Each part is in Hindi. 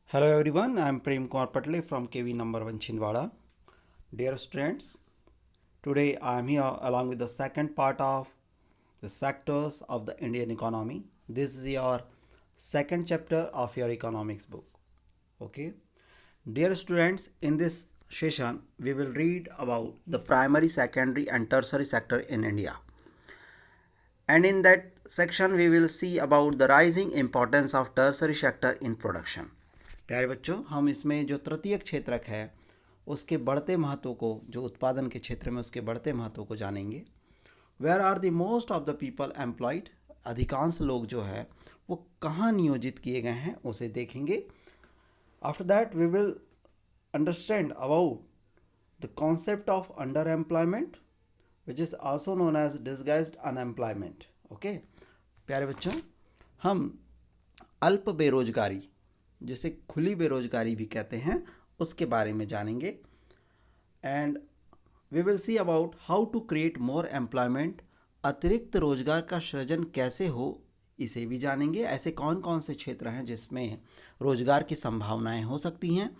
Hello everyone, I am Prem Kumar Patle from KV number 1 Chhindwara. Dear students, today I am here along with the second part of the sectors of the Indian economy. This is your second chapter of your economics book. Okay. Dear students, in this session we will read about the primary, secondary and tertiary sector in India. And in that section we will see about the rising importance of tertiary sector in production. प्यारे बच्चों, हम इसमें जो तृतीयक क्षेत्रक है उसके बढ़ते महत्व को, जो उत्पादन के क्षेत्र में उसके बढ़ते महत्व को जानेंगे. Where are the most of the people employed, अधिकांश लोग जो है वो कहाँ नियोजित किए गए हैं उसे देखेंगे. After that we will understand about the concept of under employment which is also known as disguised unemployment. Okay प्यारे बच्चों, हम अल्प बेरोजगारी, जिसे खुली बेरोजगारी भी कहते हैं, उसके बारे में जानेंगे. And we will see about how to create more employment, अतिरिक्त रोजगार का सृजन कैसे हो इसे भी जानेंगे. ऐसे कौन कौन से क्षेत्र हैं जिसमें रोजगार की संभावनाएं हो सकती हैं.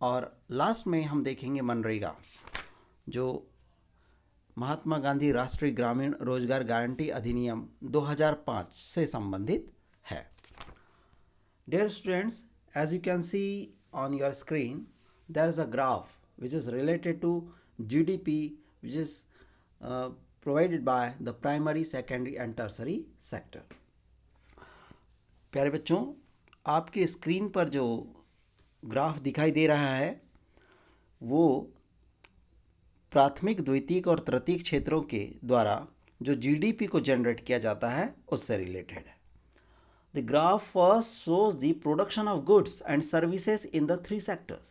और लास्ट में हम देखेंगे मनरेगा, जो महात्मा गांधी राष्ट्रीय ग्रामीण रोजगार गारंटी अधिनियम 2005 से संबंधित है. Dear students, as you can see on your screen, there is a graph which is related to GDP, which is provided by the primary, secondary and tertiary sector. प्यारे बच्चों, आपके स्क्रीन पर जो ग्राफ दिखाई दे रहा है वो प्राथमिक, द्वितीयक और तृतीयक क्षेत्रों के द्वारा जो GDP को जनरेट किया जाता है उससे रिलेटेड है. The graph first shows the production of goods and services in the three sectors.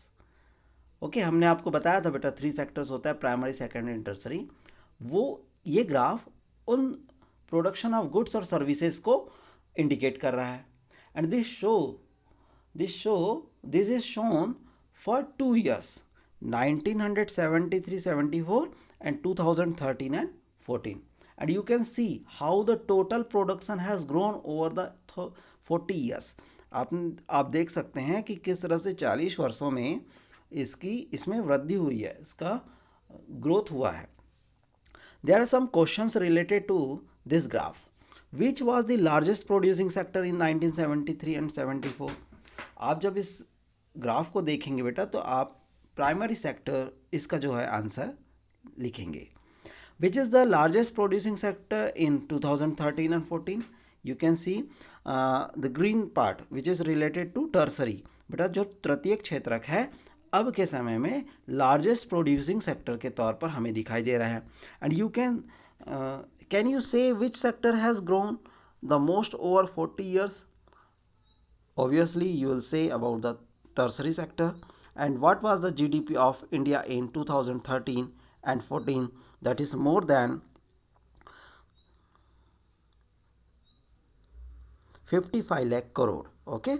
Okay हमने आपको बताया था बेटा 3 सेक्टर्स होता है, प्राइमरी, सेकेंडरी एंड टर्सरी. वो ये ग्राफ उन प्रोडक्शन ऑफ गुड्स और सर्विसेज को इंडिकेट कर रहा है. And this is shown for 2 years 1973-74 and 2013 and 14. And you can see how the total production has grown over the 40 years. आप देख सकते हैं कि किस तरह से 40 वर्षों में इसमें वृद्धि हुई है, इसका ग्रोथ हुआ है. There are some questions related to this graph. Which was the largest producing sector in 1973 and 74? आप जब इस ग्राफ को देखेंगे बेटा तो आप प्राइमरी सेक्टर इसका जो है आंसर लिखेंगे. Which is the largest producing sector in 2013 and 14? You can see the green part which is related to tertiary. बेटा जो तृतीयक क्षेत्रक है अब के समय में लार्जेस्ट प्रोड्यूसिंग सेक्टर के तौर पर हमें दिखाई दे रहा है. एंड यू कैन यू से which sector has grown the most over 40 years? Obviously you will say about the tertiary sector. And what was the GDP of India in 2013 and 14? That is more than 55 lakh crore. Okay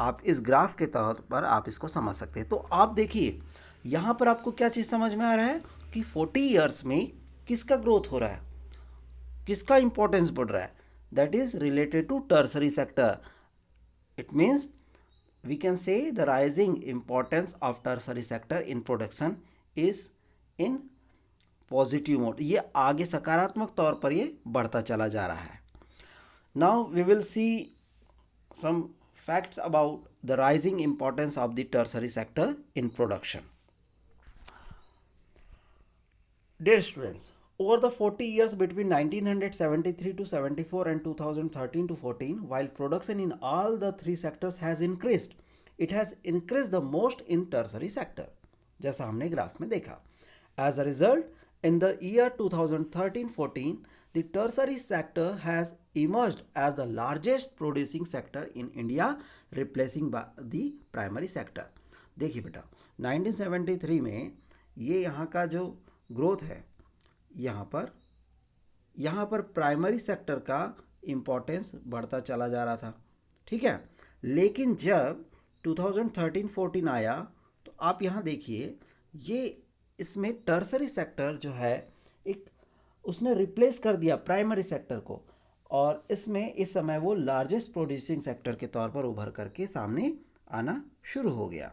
आप इस ग्राफ के तौर पर आप इसको समझ सकते हैं. तो आप देखिए यहाँ पर आपको क्या चीज़ समझ में आ रहा है कि 40 years में किसका ग्रोथ हो रहा है, किसका इंपॉर्टेंस बढ़ रहा है. That is related to tertiary sector. It means we can say the rising importance of tertiary sector in production is in positive mode. ये आगे सकारात्मक तौर पर ये बढ़ता चला जा रहा है. Now we will see some facts about the rising importance of the tertiary sector in production. Dear students, over the 40 years between 1973 to 74 and 2013 to 14, while production in all the three sectors has increased, it has increased the most in tertiary sector, जैसा हमने ग्राफ में देखा. As a result, in the year 2013-14, the tertiary sector has emerged as the largest producing sector in India, replacing by the primary sector. देखिए बेटा 1973 में ये यहाँ का जो ग्रोथ है, यहाँ पर प्राइमरी सेक्टर का इम्पोर्टेंस बढ़ता चला जा रहा था. ठीक है, लेकिन जब 2013-14 आया तो आप यहाँ देखिए ये इसमें टर्सरी सेक्टर जो है एक उसने रिप्लेस कर दिया प्राइमरी सेक्टर को, और इसमें इस समय वो लार्जेस्ट प्रोड्यूसिंग सेक्टर के तौर पर उभर करके सामने आना शुरू हो गया।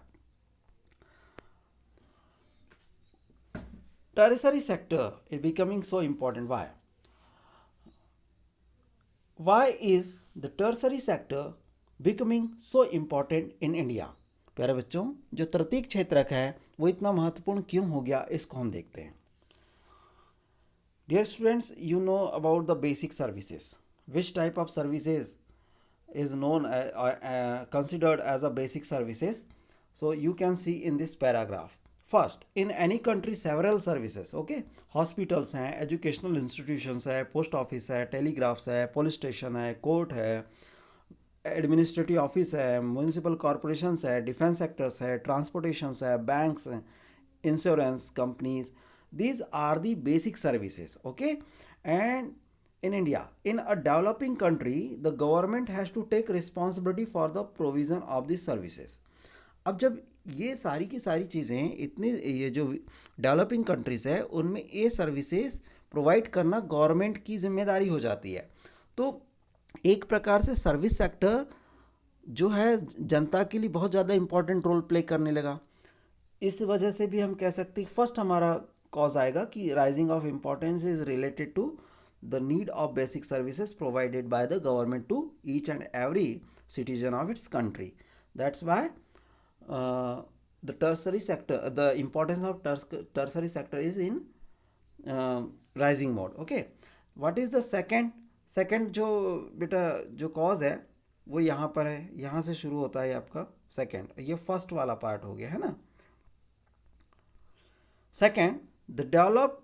Tertiary sector is becoming so important. Why? Why is the tertiary sector becoming so important in India? प्यारे बच्चों, जो तृतीयक क्षेत्रक है वो इतना महत्वपूर्ण क्यों हो गया, इसको हम देखते हैं। Dear students, you know about the basic services. Which type of services is known considered as a basic services? So you can see in this paragraph. First, in any country several services, okay, hospitals हैं, एजुकेशनल इंस्टीट्यूशंस है, पोस्ट ऑफिस है, टेलीग्राफ्स है, पुलिस स्टेशन है, कोर्ट है, एडमिनिस्ट्रेटिव ऑफिस है, म्यूनिसिपल कॉरपोरेशंस है, डिफेंस सेक्टर्स है, ट्रांसपोर्टेशंस है, बैंक्स हैं, insurance companies, these are the basic services, okay. And in India, in a developing country, the government has to take responsibility for the provision of these services. अब जब ये सारी की सारी चीज़ें इतनी, ये जो डेवलपिंग कंट्रीज़ है उनमें ये सर्विसेज प्रोवाइड करना गवर्नमेंट की जिम्मेदारी हो जाती है। तो एक प्रकार से सर्विस सेक्टर जो है जनता के लिए बहुत ज़्यादा इम्पोर्टेंट रोल प्ले करने लगा। इस वजह से भी हम कह सकते हैं फर्स्ट हमारा कॉज आएगा कि rising of importance is related to the need of basic services provided by the government to each and every citizen of its country. That's why the tertiary sector, the importance of tertiary sector is in rising mode, okay. What is the second जो बेटा जो cause है वो यहाँ पर है, यहाँ से शुरू होता है आपका सेकेंड, ये फर्स्ट वाला पार्ट हो गया है ना। Second, the development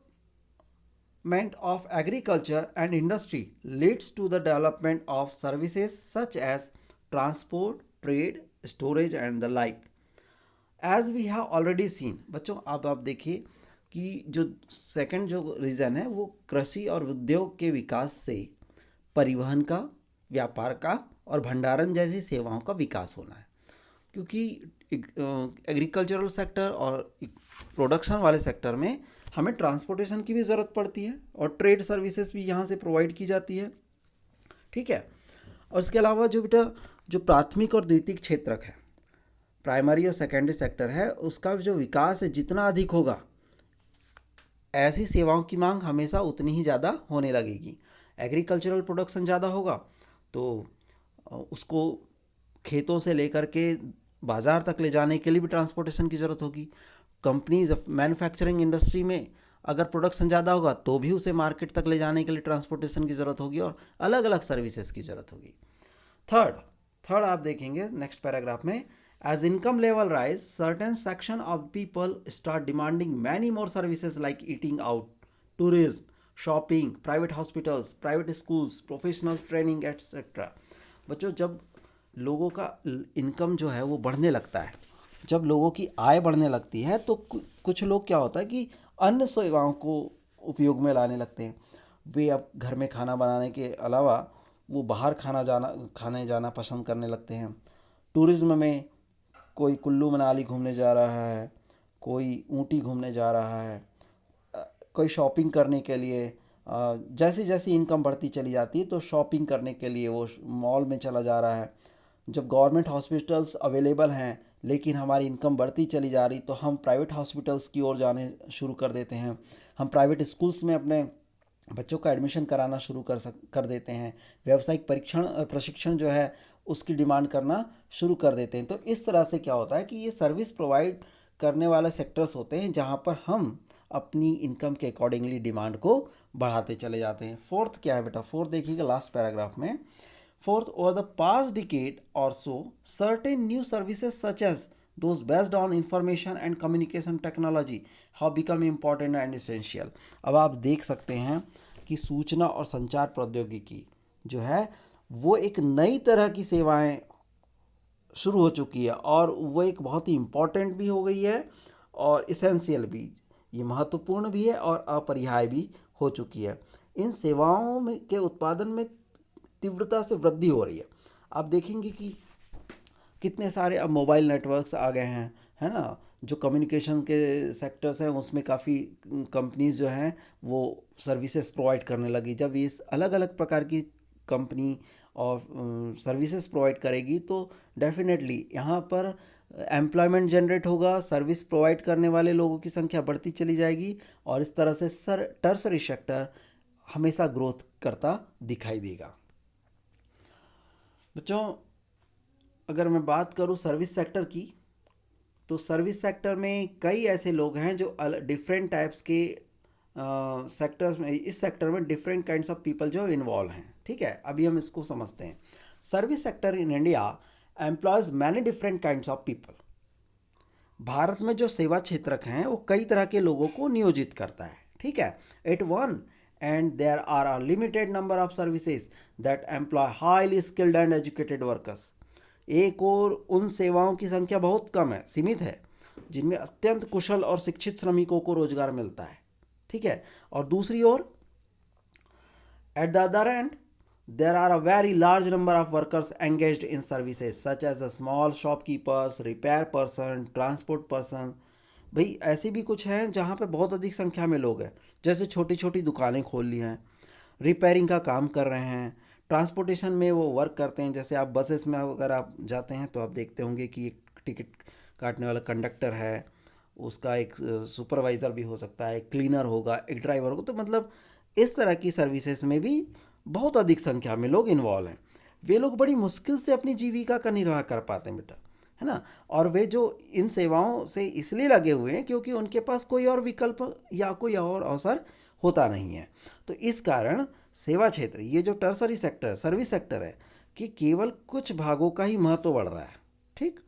of agriculture and industry leads to the development of services such as transport, trade, storage and the like, as we have already seen. बच्चों अब आप देखिए कि जो सेकंड जो रीज़न है वो कृषि और उद्योग के विकास से परिवहन का, व्यापार का और भंडारण जैसी सेवाओं का विकास होना है। क्योंकि एग्रीकल्चरल सेक्टर और प्रोडक्शन वाले सेक्टर में हमें ट्रांसपोर्टेशन की भी ज़रूरत पड़ती है और ट्रेड सर्विसेज भी यहाँ से प्रोवाइड की जाती है, ठीक है। और इसके अलावा जो बेटा जो प्राथमिक और द्वितीयक क्षेत्रक है, प्राइमरी और सेकेंडरी सेक्टर है, उसका जो विकास है जितना अधिक होगा ऐसी सेवाओं की मांग हमेशा उतनी ही ज़्यादा होने लगेगी। एग्रीकल्चरल प्रोडक्शन ज़्यादा होगा तो उसको खेतों से लेकर के बाज़ार तक ले जाने के लिए भी ट्रांसपोर्टेशन की ज़रूरत होगी। कंपनीज मैन्युफैक्चरिंग इंडस्ट्री में अगर प्रोडक्शन ज़्यादा होगा तो भी उसे मार्केट तक ले जाने के लिए ट्रांसपोर्टेशन की ज़रूरत होगी और अलग अलग सर्विसेज की ज़रूरत होगी। थर्ड आप देखेंगे नेक्स्ट पैराग्राफ में, as income level rise, certain section of people start demanding many more services like eating out, tourism, shopping, private hospitals, private schools, professional training, etc. बच्चों जब लोगों का इनकम जो है वो बढ़ने लगता है, जब लोगों की आय बढ़ने लगती है तो कुछ लोग क्या होता है कि अन्य सेवाओं को उपयोग में लाने लगते हैं। वे अब घर में खाना बनाने के अलावा वो बाहर खाने जाना पसंद करने लगते हैं। टूरिज़्म में कोई कुल्लू मनाली घूमने जा रहा है, कोई ऊटी घूमने जा रहा है, कोई शॉपिंग करने के लिए, जैसी जैसी इनकम बढ़ती चली जाती है तो शॉपिंग करने के लिए वो मॉल में चला जा रहा है। जब गवर्नमेंट हॉस्पिटल्स अवेलेबल हैं लेकिन हमारी इनकम बढ़ती चली जा रही तो हम प्राइवेट हॉस्पिटल्स की ओर जाने शुरू कर देते हैं। हम प्राइवेट स्कूल्स में अपने बच्चों का एडमिशन कराना शुरू कर देते हैं। व्यावसायिक प्रशिक्षण जो है उसकी डिमांड करना शुरू कर देते हैं। तो इस तरह से क्या होता है कि ये सर्विस प्रोवाइड करने वाले सेक्टर्स होते हैं जहाँ पर हम अपनी इनकम के अकॉर्डिंगली डिमांड को बढ़ाते चले जाते हैं। फोर्थ क्या है बेटा, फोर्थ देखिएगा लास्ट पैराग्राफ में। Fourth, over the past decade or so certain new services such as those based on information and communication technology have become important and essential। अब आप देख सकते हैं कि सूचना और संचार प्रौद्योगिकी जो है वो एक नई तरह की सेवाएं शुरू हो चुकी है और वो एक बहुत ही इम्पॉर्टेंट भी हो गई है और इसेंशियल भी, ये महत्वपूर्ण भी है और अपरिहार्य भी हो चुकी है। इन सेवाओं में के उत्पादन में तीव्रता से वृद्धि हो रही है। आप देखेंगे कि कितने सारे अब मोबाइल नेटवर्क्स आ गए हैं, है ना। जो कम्युनिकेशन के सेक्टर्स हैं उसमें काफ़ी कंपनीज जो हैं वो सर्विसेज प्रोवाइड करने लगी। जब ये अलग अलग प्रकार की कंपनी और सर्विसेज प्रोवाइड करेगी तो डेफिनेटली यहाँ पर एम्प्लॉयमेंट जनरेट होगा, सर्विस प्रोवाइड करने वाले लोगों की संख्या बढ़ती चली जाएगी और इस तरह से टर्सरी सेक्टर हमेशा ग्रोथ करता दिखाई देगा। बच्चों, अगर मैं बात करूँ सर्विस सेक्टर की, तो सर्विस सेक्टर में कई ऐसे लोग हैं जो डिफरेंट टाइप्स के सेक्टर्स में, इस सेक्टर में डिफरेंट काइंड्स ऑफ पीपल जो इन्वॉल्व हैं। ठीक है, अभी हम इसको समझते हैं। Service sector in India employees many different kinds of people. Bharat में जो सेवा क्षेत्रक हैं वो कई तरह के लोगों को नियोजित करता है। ठीक है, at one and there are a limited number of services that employ highly skilled and educated workers. एक और उन सेवाओं की संख्या बहुत कम है, सीमित है, जिनमें अत्यंत कुशल और शिक्षित श्रमिकों को रोजगार मिलता है। ठीक है, और दूसरी ओर at the other end there are a very large number of workers engaged in services such as a small shopkeepers, repair person, transport person. भाई ऐसे भी कुछ हैं जहाँ पे बहुत अधिक संख्या में लोग हैं, जैसे छोटी छोटी दुकानें खोल ली हैं, रिपेयरिंग का काम कर रहे हैं, ट्रांसपोर्टेशन में वो वर्क करते हैं। जैसे आप बसेस में अगर आप जाते हैं तो आप देखते होंगे कि एक टिकट काटने वाला कंडक्टर है, उसका एक सुपरवाइज़र भी हो सकता है, क्लीनर होगा, एक ड्राइवर होगा। तो मतलब इस तरह की सर्विसेज में भी बहुत अधिक संख्या में लोग इन्वॉल्व हैं। वे लोग बड़ी मुश्किल से अपनी जीविका का निर्वाह कर पाते हैं बेटा, है ना। और वे जो इन सेवाओं से इसलिए लगे हुए हैं क्योंकि उनके पास कोई और विकल्प या कोई और अवसर होता नहीं है। तो इस कारण सेवा क्षेत्र, ये जो टर्सरी सेक्टर है, सर्विस सेक्टर है, कि केवल कुछ भागों का ही महत्व बढ़ रहा है। ठीक,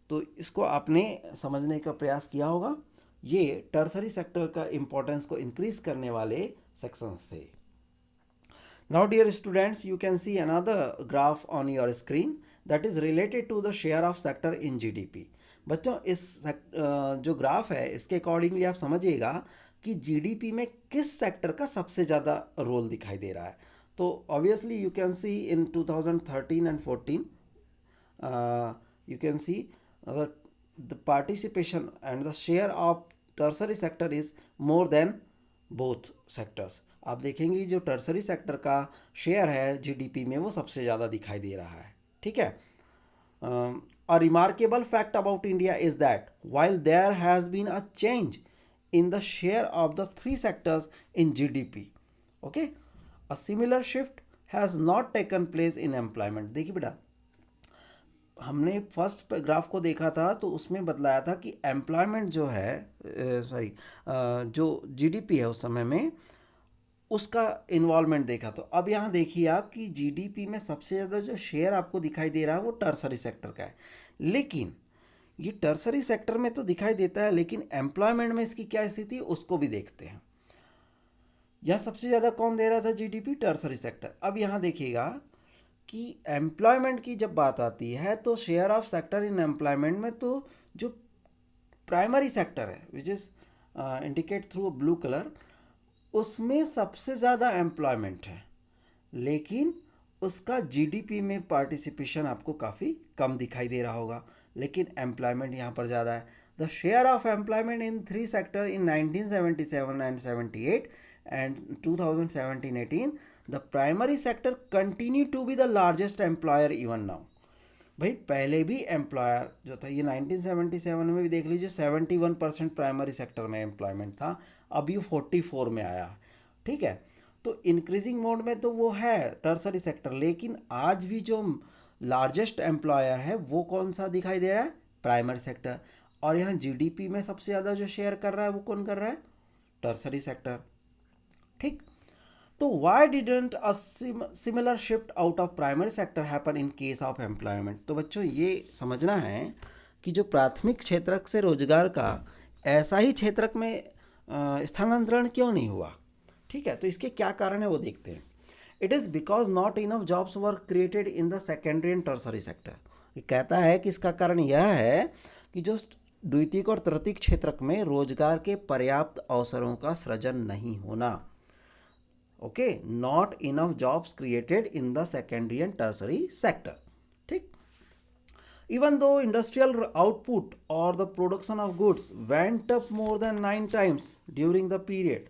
तो इसको आपने समझने का प्रयास किया होगा। ये टर्सरी सेक्टर का इम्पोर्टेंस को इंक्रीज करने वाले सेक्शंस थे। Now dear students, you can see another graph on your screen that is related to the share of sector in GDP. बच्चों, इस जो ग्राफ है इसके अकॉर्डिंगली आप समझिएगा कि जीडीपी में किस सेक्टर का सबसे ज़्यादा रोल दिखाई दे रहा है। तो obviously you can C in 2013 and 14 you can C the participation and the share of tertiary sector is more than both sectors। आप देखेंगे जो टर्सरी सेक्टर का शेयर है जीडीपी में वो सबसे ज़्यादा दिखाई दे रहा है। ठीक है, a remarkable fact about India is that while there has been a change in the share of the three sectors in GDP, okay, a similar shift has not taken place in employment। देखिए बेटा, हमने फर्स्ट ग्राफ को देखा था तो उसमें बतलाया था कि एम्प्लॉयमेंट जो है, जो जीडीपी है उस समय में, उसका इन्वॉल्वमेंट देखा। तो अब यहाँ देखिए आप कि जीडीपी में सबसे ज़्यादा जो शेयर आपको दिखाई दे रहा है वो टर्सरी सेक्टर का है। लेकिन ये टर्सरी सेक्टर में तो दिखाई देता है, लेकिन एम्प्लॉयमेंट में इसकी क्या स्थिति है उसको भी देखते हैं। यहाँ सबसे ज़्यादा कौन दे रहा था जीडीपी? Tertiary sector. अब यहाँ देखिएगा कि एम्प्लॉयमेंट की जब बात आती है तो share of sector in employment में तो जो प्राइमरी सेक्टर है which is indicate through blue colour, उसमें सबसे ज़्यादा एम्प्लॉयमेंट है, लेकिन उसका जीडीपी में पार्टिसिपेशन आपको काफ़ी कम दिखाई दे रहा होगा, लेकिन एम्प्लॉयमेंट यहाँ पर ज़्यादा है। The share of employment in three sector in 1977 and 78 and 2017-18 the primary sector continue to be the largest employer even now। भाई पहले भी एम्प्लॉयर जो था ये 1977 में भी देख लीजिए 71% प्राइमरी सेक्टर में एम्प्लॉयमेंट था, अब ये 44 में आया। ठीक है, तो इंक्रीजिंग मोड में तो वो है टर्सरी सेक्टर, लेकिन आज भी जो लार्जेस्ट एम्प्लॉयर है वो कौन सा दिखाई दे रहा है? Primary sector. और यहाँ जीडीपी में सबसे ज़्यादा जो शेयर कर रहा है वो कौन कर रहा है? Tertiary sector. ठीक, तो Y didn't a similar shift out of primary sector happen in case of employment? तो बच्चों ये समझना है कि जो प्राथमिक क्षेत्रक से रोजगार का ऐसा ही क्षेत्रक में स्थानांतरण क्यों नहीं हुआ। ठीक है, तो इसके क्या कारण है वो देखते हैं। It is because not enough jobs were created in the secondary and tertiary sector. ये कहता है कि इसका कारण यह है कि जो द्वितीयक और तृतीयक क्षेत्रक में रोजगार के पर्याप्त अवसरों का सृजन नहीं होना। Okay, not enough jobs created in the secondary and tertiary sector. ठीक, इवन दो इंडस्ट्रियल आउटपुट और the production of goods went up more than 9 times during the period,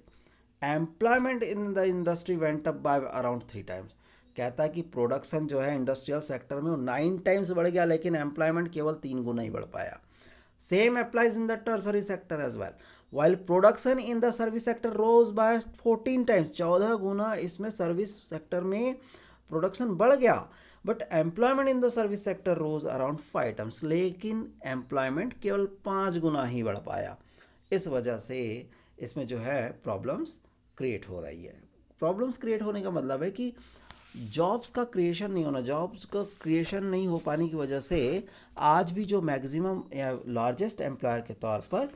employment in the industry went up by around 3 times। कहता है कि प्रोडक्शन जो है इंडस्ट्रियल सेक्टर में वो 9 टाइम्स बढ़ गया, लेकिन एम्प्लॉयमेंट केवल 3 गुना ही बढ़ पाया। Same applies in the tertiary sector as well, while production in the service sector rose by 14 times, 14 गुना इसमें सर्विस सेक्टर में प्रोडक्शन बढ़ गया, but employment in the service sector rose around 5 times, लेकिन एम्प्लॉयमेंट केवल 5 गुना ही बढ़ पाया। इस वजह से इसमें जो है प्रॉब्लम्स क्रिएट हो रही है। प्रॉब्लम्स क्रिएट होने का मतलब है कि जॉब्स का क्रिएशन नहीं होना, जॉब्स का क्रिएशन नहीं हो पाने की वजह से आज भी जो मैक्सिमम या लार्जेस्ट एम्प्लॉयर के तौर पर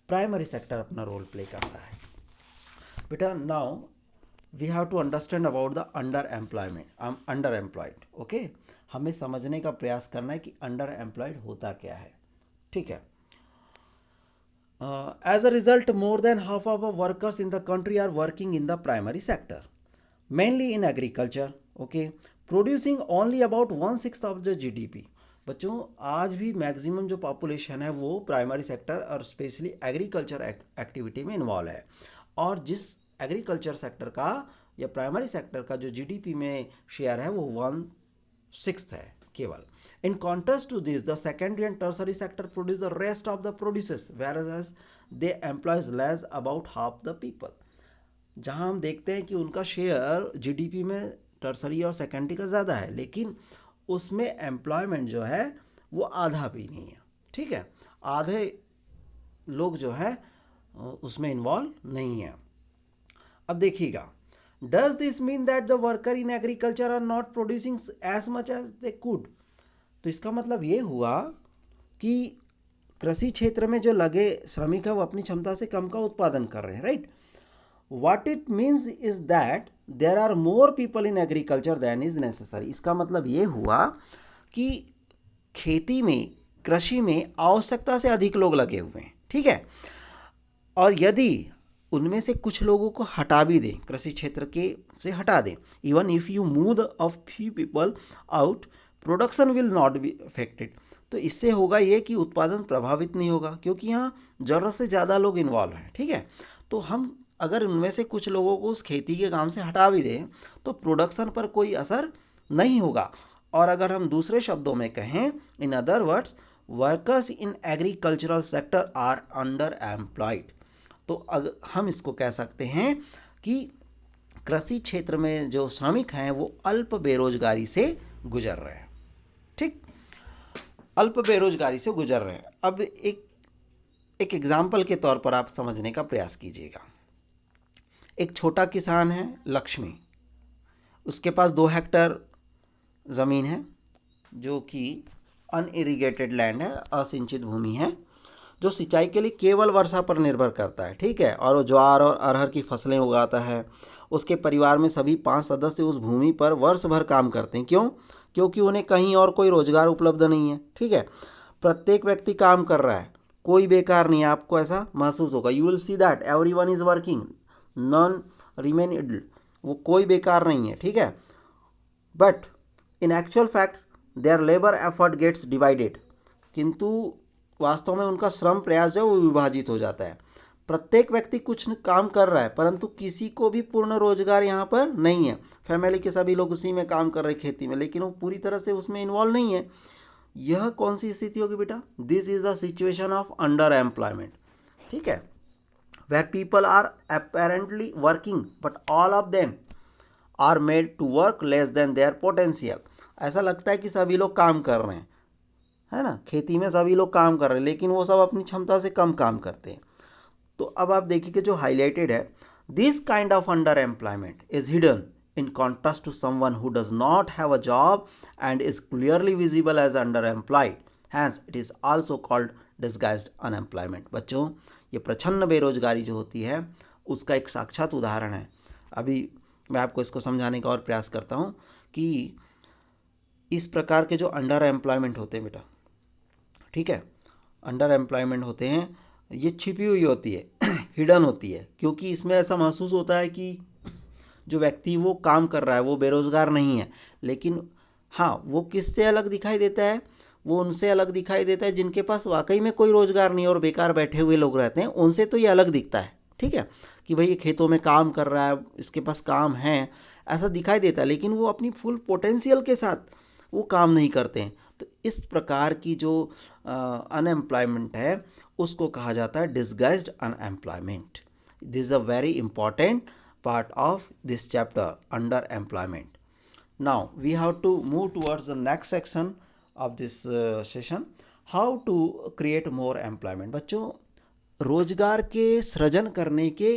प्राइमरी सेक्टर अपना रोल प्ले करता है। बेटा now we have to understand about the under employed. Okay, हमें समझने का प्रयास करना है कि अंडर एम्प्लॉयड होता क्या है। ठीक है। As a result, more than half of our workers in the country are working in the primary sector, mainly in agriculture, okay, producing only about 1/6 of the GDP। बच्चों, आज भी मैक्सिमम जो पॉपुलेशन है वो प्राइमरी सेक्टर और स्पेशली एग्रीकल्चर एक्टिविटी में इन्वॉल्व है, और जिस एग्रीकल्चर सेक्टर का या प्राइमरी सेक्टर का जो GDP में शेयर है वो 1/6 है केवल। In contrast to this, the secondary and tertiary sector produce the rest of the produces, whereas they employs less about half the people। जहाँ हम देखते हैं कि उनका शेयर GDP में टर्सरी और सेकेंडरी का ज़्यादा है, लेकिन उसमें एम्प्लॉयमेंट जो है वो आधा भी नहीं है। ठीक है, आधे लोग जो है उसमें इन्वॉल्व नहीं है। अब देखिएगा, does this mean that the worker in agriculture are not producing as much as they could. तो इसका मतलब ये हुआ कि कृषि क्षेत्र में जो लगे श्रमिक है वो अपनी क्षमता से कम का उत्पादन कर रहे हैं, right. What it means is that there are more people in agriculture than is necessary. इसका मतलब ये हुआ कि खेती में, कृषि में आवश्यकता से अधिक लोग लगे हुए हैं। ठीक है, और यदि उनमें से कुछ लोगों को हटा भी दें, कृषि क्षेत्र के से हटा दें, even if you move the of few people out, production will not be affected. तो इससे होगा ये कि उत्पादन प्रभावित नहीं होगा, क्योंकि यहाँ ज़रूरत से ज़्यादा लोग इन्वॉल्व हैं। ठीक है, तो हम अगर उनमें से कुछ लोगों को उस खेती के काम से हटा भी दें तो प्रोडक्शन पर कोई असर नहीं होगा। और अगर हम दूसरे शब्दों में कहें, in other words, workers in agricultural sector are under employed. तो हम इसको कह सकते हैं कि कृषि क्षेत्र में जो श्रमिक हैं वो अल्प बेरोजगारी से गुजर रहे हैं। ठीक, अल्प बेरोजगारी से गुजर रहे हैं। अब एक एग्जाम्पल के तौर पर आप समझने का प्रयास कीजिएगा। एक छोटा किसान है लक्ष्मी, उसके पास 2 हेक्टेयर ज़मीन है जो कि अनइरिगेटेड लैंड है, असिंचित भूमि है, जो सिंचाई के लिए केवल वर्षा पर निर्भर करता है। ठीक है, और वो ज्वार और अरहर की फसलें उगाता है। उसके परिवार में सभी 5 सदस्य उस भूमि पर वर्ष भर काम करते हैं। क्यों? क्योंकि उन्हें कहीं और कोई रोजगार उपलब्ध नहीं है। ठीक है, प्रत्येक व्यक्ति काम कर रहा है, कोई बेकार नहीं है। आपको ऐसा महसूस होगा, you will see that everyone is working, none remain idle. वो कोई बेकार नहीं है। ठीक है, but in actual fact their labour effort gets divided, किंतु वास्तव में उनका श्रम प्रयास जो है वो विभाजित हो जाता है। प्रत्येक व्यक्ति कुछ काम कर रहा है, परंतु किसी को भी पूर्ण रोजगार यहाँ पर नहीं है। फैमिली के सभी लोग उसी में काम कर रहे हैं, खेती में, लेकिन वो पूरी तरह से उसमें इन्वॉल्व नहीं है। यह कौन सी स्थिति होगी बेटा? This is the situation of under employment. ठीक है, where people are apparently working but all of them are made to work less than their potential. ऐसा लगता है कि सभी लोग काम कर रहे हैं, है ना, खेती में सभी लोग काम कर रहे हैं, लेकिन वो सब अपनी क्षमता से कम काम करते हैं। तो अब आप देखिए कि जो हाईलाइटेड है, this kind of under employment is hidden in contrast to someone who does not have a job and is clearly visible as underemployed. Hence, it is also called disguised unemployment. बच्चों, ये प्रच्छन्न बेरोजगारी जो होती है उसका एक साक्षात उदाहरण है। अभी मैं आपको इसको समझाने का और प्रयास करता हूँ कि इस प्रकार के जो अंडर एम्प्लॉयमेंट होते हैं बेटा, ठीक है, अंडर एम्प्लॉयमेंट होते हैं, ये छिपी हुई होती है, हिडन होती है, क्योंकि इसमें ऐसा महसूस होता है कि जो व्यक्ति वो काम कर रहा है वो बेरोजगार नहीं है, लेकिन हाँ, वो किससे अलग दिखाई देता है? वो उनसे अलग दिखाई देता है जिनके पास वाकई में कोई रोजगार नहीं और बेकार बैठे हुए लोग रहते हैं, उनसे तो ये अलग दिखता है। ठीक है, कि भाई ये खेतों में काम कर रहा है, इसके पास काम है, ऐसा दिखाई देता है, लेकिन वो अपनी फुल पोटेंशियल के साथ वो काम नहीं करते हैं। तो इस प्रकार की जो अनएम्प्लॉयमेंट है उसको कहा जाता है disguised unemployment. This is a very important part of this chapter under employment. Now we have to move towards the next section of this session, how to create more employment. बच्चों, रोजगार के सृजन करने के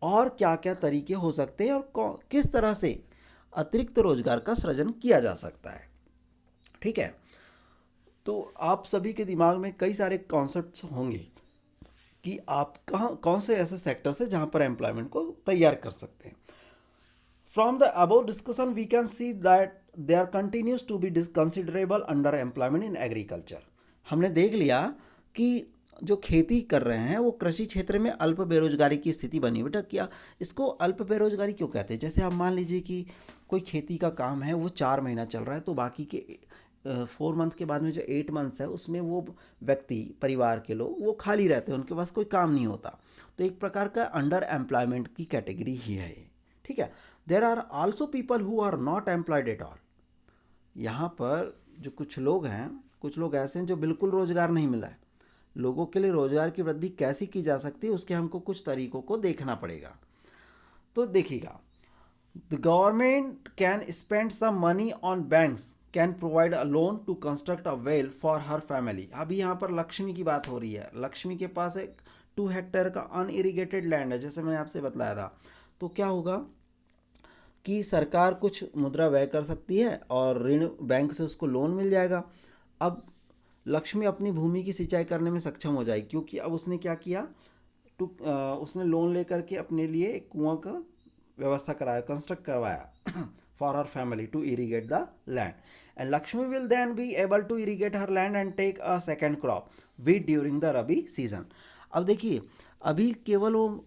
और क्या क्या तरीके हो सकते हैं और किस तरह से अतिरिक्त रोजगार का सृजन किया जा सकता है। ठीक है, तो आप सभी के दिमाग में कई सारे कॉन्सेप्ट्स होंगे कि आप कौन से ऐसे सेक्टर से जहां पर एम्प्लॉयमेंट को तैयार कर सकते हैं। From the above discussion we can see that there continues to be considerable under employment in agriculture. हमने देख लिया कि जो खेती कर रहे हैं वो कृषि क्षेत्र में अल्प बेरोजगारी की स्थिति बनी। बेटा, क्या इसको अल्प बेरोजगारी क्यों कहते हैं? जैसे आप मान लीजिए कि कोई खेती का काम है, वो 4 महीना चल रहा है, तो बाकी के 4 मंथ के बाद में जो 8 मंथ्स है उसमें वो व्यक्ति, परिवार के लोग, वो खाली रहते हैं, उनके पास कोई काम नहीं होता। तो एक प्रकार का अंडर एम्प्लॉयमेंट की कैटेगरी ही है ये। ठीक है, there are also people who are not employed at all. यहाँ पर जो कुछ लोग हैं, कुछ लोग ऐसे हैं जो बिल्कुल रोजगार नहीं मिला है। लोगों के लिए रोजगार की वृद्धि कैसी की जा सकती है, उसके हमको कुछ तरीकों को देखना पड़ेगा। तो देखिएगा, the government can spend some money on banks can provide a loan to construct a well for her family. अभी यहाँ पर लक्ष्मी की बात हो रही है। लक्ष्मी के पास एक 2 हेक्टेयर का अनइरिगेटेड लैंड है, जैसे मैंने आपसे बतलाया था। तो क्या होगा कि सरकार कुछ मुद्रा व्यय कर सकती है और ऋण बैंक से उसको लोन मिल जाएगा। अब लक्ष्मी अपनी भूमि की सिंचाई करने में सक्षम हो जाएगी, क्योंकि अब उसने क्या किया, उसने लोन लेकर के अपने लिए एक कुआं का व्यवस्था कराया, कंस्ट्रक्ट करवाया for her family to irrigate the land, and Lakshmi will then be able to irrigate her land and take a second crop wheat during the Rabi season. अब देखिए, अभी केवल वो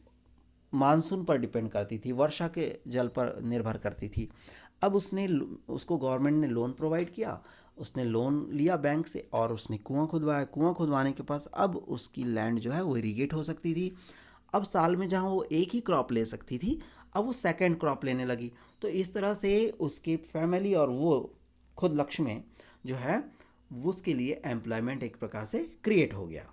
मानसून पर डिपेंड करती थी, वर्षा के जल पर निर्भर करती थी। अब उसको गवर्नमेंट ने लोन प्रोवाइड किया, उसने लोन लिया बैंक से और उसने कुआं खुदवाया। कुआं खुदवाने के पास अब उसकी लैंड जो है वो इरीगेट हो सकती थी। अब साल में जहाँ वो एक ही क्रॉप ले सकती थी, अब वो सेकंड क्रॉप लेने लगी। तो इस तरह से उसकी फैमिली और वो खुद लक्ष्मी जो है उसके लिए एम्प्लॉयमेंट एक प्रकार से क्रिएट हो गया।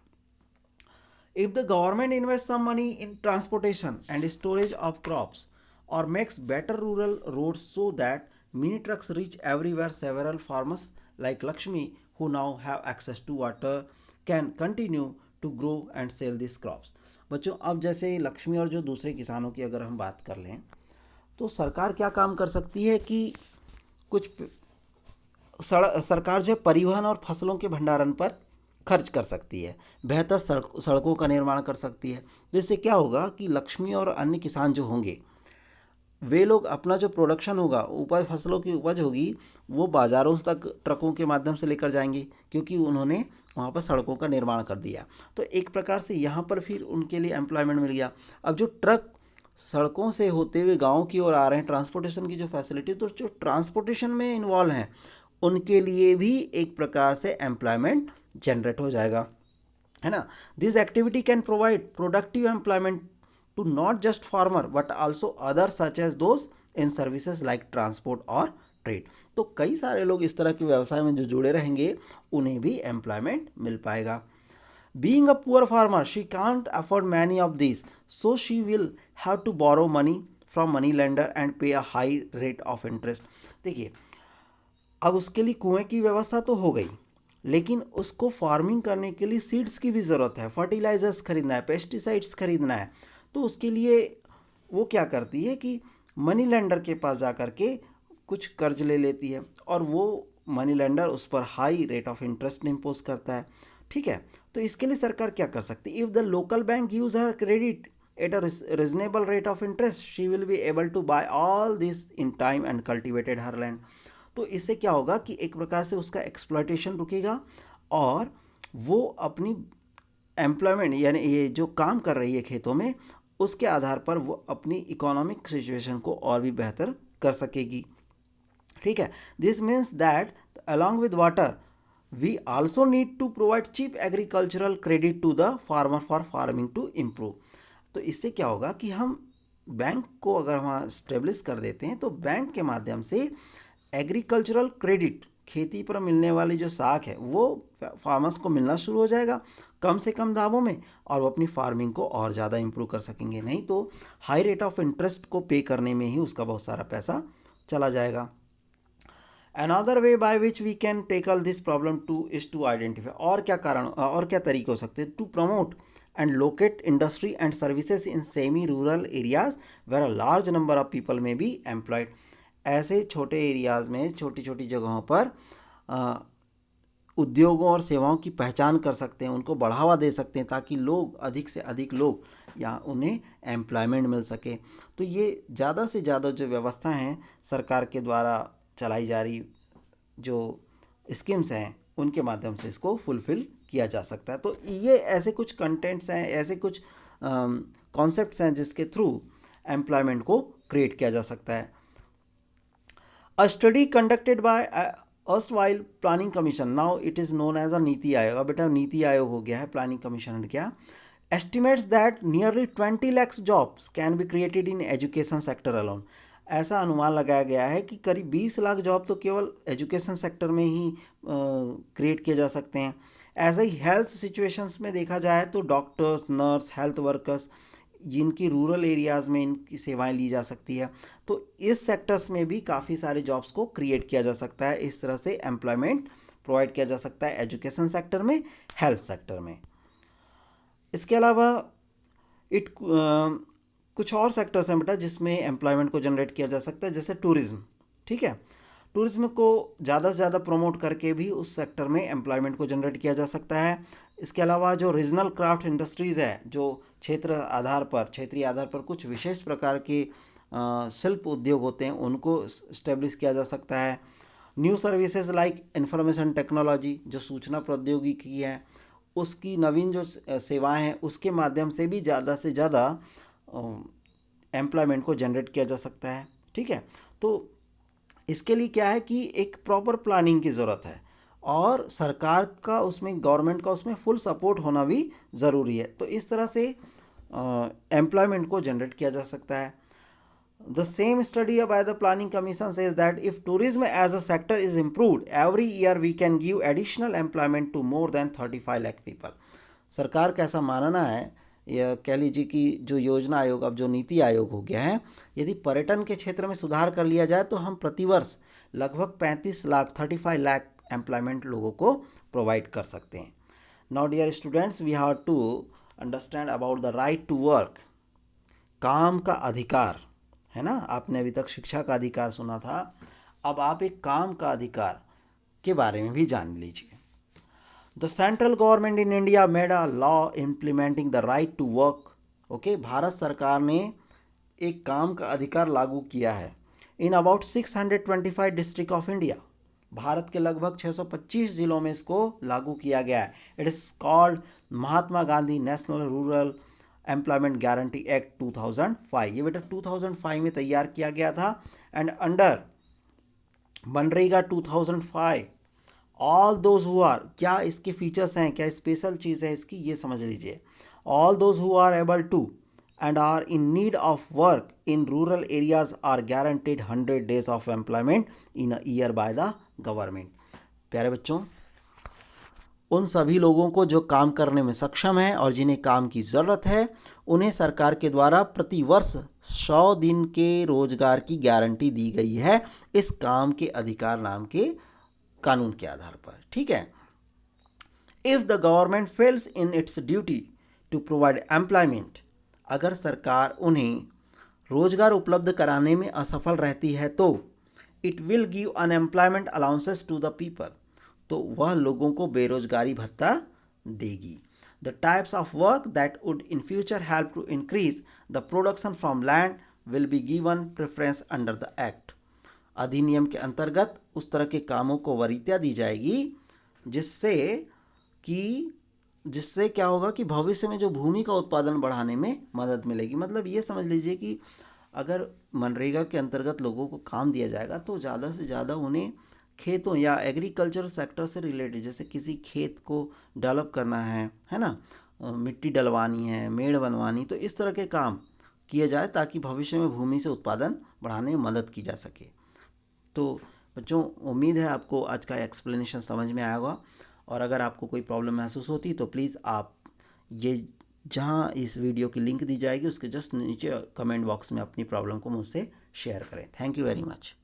If the government invests some money in transportation and storage of crops or makes better rural roads so that mini trucks reach everywhere, several farmers like Lakshmi who now have access to water can continue to grow and sell these crops. बच्चों, अब जैसे लक्ष्मी और जो दूसरे किसानों की अगर हम बात कर लें, तो सरकार क्या काम कर सकती है कि कुछ सरकार जो है परिवहन और फसलों के भंडारण पर खर्च कर सकती है, बेहतर सड़कों का निर्माण कर सकती है। जिससे क्या होगा कि लक्ष्मी और अन्य किसान जो होंगे, वे लोग अपना जो प्रोडक्शन होगा, उपज, फसलों की उपज होगी, वो बाज़ारों तक ट्रकों के माध्यम से लेकर जाएंगे, क्योंकि उन्होंने वहाँ पर सड़कों का निर्माण कर दिया। तो एक प्रकार से यहाँ पर फिर उनके लिए एम्प्लॉयमेंट मिल गया। अब जो ट्रक सड़कों से होते हुए गाँव की ओर आ रहे हैं, ट्रांसपोर्टेशन की जो फैसिलिटी, तो जो ट्रांसपोर्टेशन में इन्वॉल्व हैं उनके लिए भी एक प्रकार से एम्प्लॉयमेंट जनरेट हो जाएगा, है ना। This activity can provide productive employment to not just farmer but also other such as those in services like transport और ट्रेड। तो कई सारे लोग इस तरह के व्यवसाय में जो जुड़े रहेंगे उन्हें भी एम्प्लॉयमेंट मिल पाएगा। Being a poor farmer she can't afford many of this, so she will have to borrow money from money lender and pay a high rate of interest. देखिए, अब उसके लिए कुएं की व्यवस्था तो हो गई, लेकिन उसको फार्मिंग करने के लिए सीड्स की भी ज़रूरत है, फर्टिलाइजर्स खरीदना है, पेस्टिसाइड्स खरीदना है। तो उसके लिए वो क्या करती है कि मनी लेंडर के पास जा कर के कुछ कर्ज ले लेती है और वो मनी लेंडर उस पर high rate of interest impose करता है। ठीक है, तो इसके लिए सरकार क्या कर सकती है? If the local bank use her credit at a reasonable rate of interest she will be able to buy all this in time and cultivated her land. तो इससे क्या होगा कि एक प्रकार से उसका एक्सप्लॉयटेशन रुकेगा और वो अपनी एम्प्लॉयमेंट, यानी ये जो काम कर रही है खेतों में, उसके आधार पर वो अपनी इकोनॉमिक सिचुएशन को और भी बेहतर कर सकेगी। ठीक है, this means that along with water we also need to provide cheap agricultural credit to the farmer for farming to improve. तो इससे क्या होगा कि हम बैंक को अगर वहाँ स्टेब्लिश कर देते हैं तो बैंक के माध्यम से एग्रीकल्चरल क्रेडिट, खेती पर मिलने वाली जो साख है वो फार्मर्स को मिलना शुरू हो जाएगा कम से कम दामों में, और वो अपनी फार्मिंग को और ज़्यादा इम्प्रूव कर सकेंगे। नहीं तो हाई रेट ऑफ इंटरेस्ट को पे करने में ही उसका बहुत सारा पैसा चला जाएगा। Another way by which we can tackle this problem too is to identify, और क्या कारण और क्या तरीके हो सकते हैं, to promote and locate industry and services in semi rural areas where a large number of people may be employed। ऐसे छोटे एरियाज में, छोटी छोटी जगहों पर उद्योगों और सेवाओं की पहचान कर सकते हैं, उनको बढ़ावा दे सकते हैं ताकि लोग, अधिक से अधिक लोग या उन्हें एम्प्लॉयमेंट मिल सके। तो ये ज़्यादा से ज़्यादा जो व्यवस्था हैं सरकार के द्वारा चलाई जा रही जो स्कीम्स हैं उनके माध्यम से इसको फुलफ़िल किया जा सकता है। तो ये ऐसे कुछ कंटेंट्स हैं, ऐसे कुछ कॉन्सेप्ट्स हैं जिसके थ्रू एम्प्लॉयमेंट को क्रिएट किया जा सकता है। A study conducted by erstwhile planning commission, now it is known as a NITI Aayog, अब बेटा नीति आयोग हो गया है, प्लानिंग कमीशन क्या, estimates that nearly 20 lakhs jobs can be created in education sector alone। ऐसा अनुमान लगाया गया है कि करीब 20 लाख जॉब तो केवल एजुकेशन सेक्टर में ही क्रिएट किए जा सकते हैं। ऐसे ही हेल्थ सिचुएशंस में देखा जाए तो डॉक्टर्स, नर्स, हेल्थ वर्कर्स, जिनकी रूरल एरियाज़ में इनकी सेवाएं ली जा सकती है, तो इस सेक्टर्स में भी काफ़ी सारे जॉब्स को क्रिएट किया जा सकता है। इस तरह से एम्प्लॉयमेंट प्रोवाइड किया जा सकता है एजुकेशन सेक्टर में, हेल्थ सेक्टर में। इसके अलावा कुछ और सेक्टर्स हैं बेटा जिसमें एम्प्लॉयमेंट को जनरेट किया जा सकता है, जैसे टूरिज़्म। ठीक है, टूरिज़्म को ज़्यादा से ज़्यादा प्रमोट करके भी उस सेक्टर में एम्प्लॉयमेंट को जनरेट किया जा सकता है। इसके अलावा जो रीजनल क्राफ्ट इंडस्ट्रीज़ है, जो क्षेत्रीय आधार पर कुछ विशेष प्रकार के शिल्प उद्योग होते हैं, उनको स्टेब्लिश किया जा सकता है। New services like information technology, जो सूचना प्रौद्योगिकी है, उसकी नवीन जो सेवाएं हैं उसके माध्यम से भी ज़्यादा से ज़्यादा एम्प्लॉयमेंट को जनरेट किया जा सकता है। ठीक है, तो इसके लिए क्या है कि एक प्रॉपर प्लानिंग की ज़रूरत है और सरकार का उसमें, गवर्नमेंट का उसमें फुल सपोर्ट होना भी ज़रूरी है। तो इस तरह से एम्प्लॉयमेंट को जनरेट किया जा सकता है। The same study by the planning commission says that if tourism as a sector is improved, every year we can give additional employment to more than 35 lakh people। सरकार का ऐसा मानना है, या कह लीजिए कि जो योजना आयोग, अब जो नीति आयोग हो गया है, यदि पर्यटन के क्षेत्र में सुधार कर लिया जाए तो हम प्रतिवर्ष लगभग 35 लाख एम्प्लॉयमेंट लोगों को प्रोवाइड कर सकते हैं। Now dear students, we have to understand about the right to work, काम का अधिकार है ना। आपने अभी तक शिक्षा का अधिकार सुना था, अब आप एक काम का अधिकार के बारे में भी जान लीजिए। The central government in India made a law implementing the right to work. Okay, Bharat सरकार ने एक काम का अधिकार लागू किया है in about 625 district of India. Bharat के लगभग 625 जिलों में इसको लागू किया गया है। It is called Mahatma Gandhi national rural employment guarantee act 2005। ये बेटा 2005 में तैयार किया गया था। एंड अंडर मनरेगा 2005 ऑल दोज हु आर, क्या इसके फीचर्स हैं, क्या स्पेशल चीज़ है इसकी, ये समझ लीजिए। All those who are able to and are in need of work in rural areas are guaranteed 100 days of employment in a year by the government. प्यारे बच्चों, उन सभी लोगों को जो काम करने में सक्षम हैं और जिन्हें काम की ज़रूरत है, उन्हें सरकार के द्वारा प्रतिवर्ष 100 दिन के रोजगार की गारंटी दी गई है इस काम के अधिकार नाम के कानून के आधार पर। ठीक है, if the government fails in its duty to provide employment, अगर सरकार उन्हें रोजगार उपलब्ध कराने में असफल रहती है तो it will give unemployment allowances to the people, तो वह लोगों को बेरोजगारी भत्ता देगी। The types of work that would in future help to increase the production from land will be given preference under the act. अधिनियम के अंतर्गत उस तरह के कामों को वरीयता दी जाएगी जिससे क्या होगा कि भविष्य में जो भूमि का उत्पादन बढ़ाने में मदद मिलेगी। मतलब ये समझ लीजिए कि अगर मनरेगा के अंतर्गत लोगों को काम दिया जाएगा तो ज़्यादा से ज़्यादा उन्हें खेतों या एग्रीकल्चर सेक्टर से रिलेटेड, जैसे किसी खेत को डेवलप करना है ना, मिट्टी डलवानी है, मेड़ बनवानी, तो इस तरह के काम किए जाए ताकि भविष्य में भूमि से उत्पादन बढ़ाने में मदद की जा सके। तो बच्चों, उम्मीद है आपको आज का एक्सप्लेनेशन समझ में आया होगा, और अगर आपको कोई प्रॉब्लम महसूस होती तो प्लीज़ आप ये जहाँ इस वीडियो की लिंक दी जाएगी उसके जस्ट नीचे कमेंट बॉक्स में अपनी प्रॉब्लम को मुझसे शेयर करें। Thank you very much.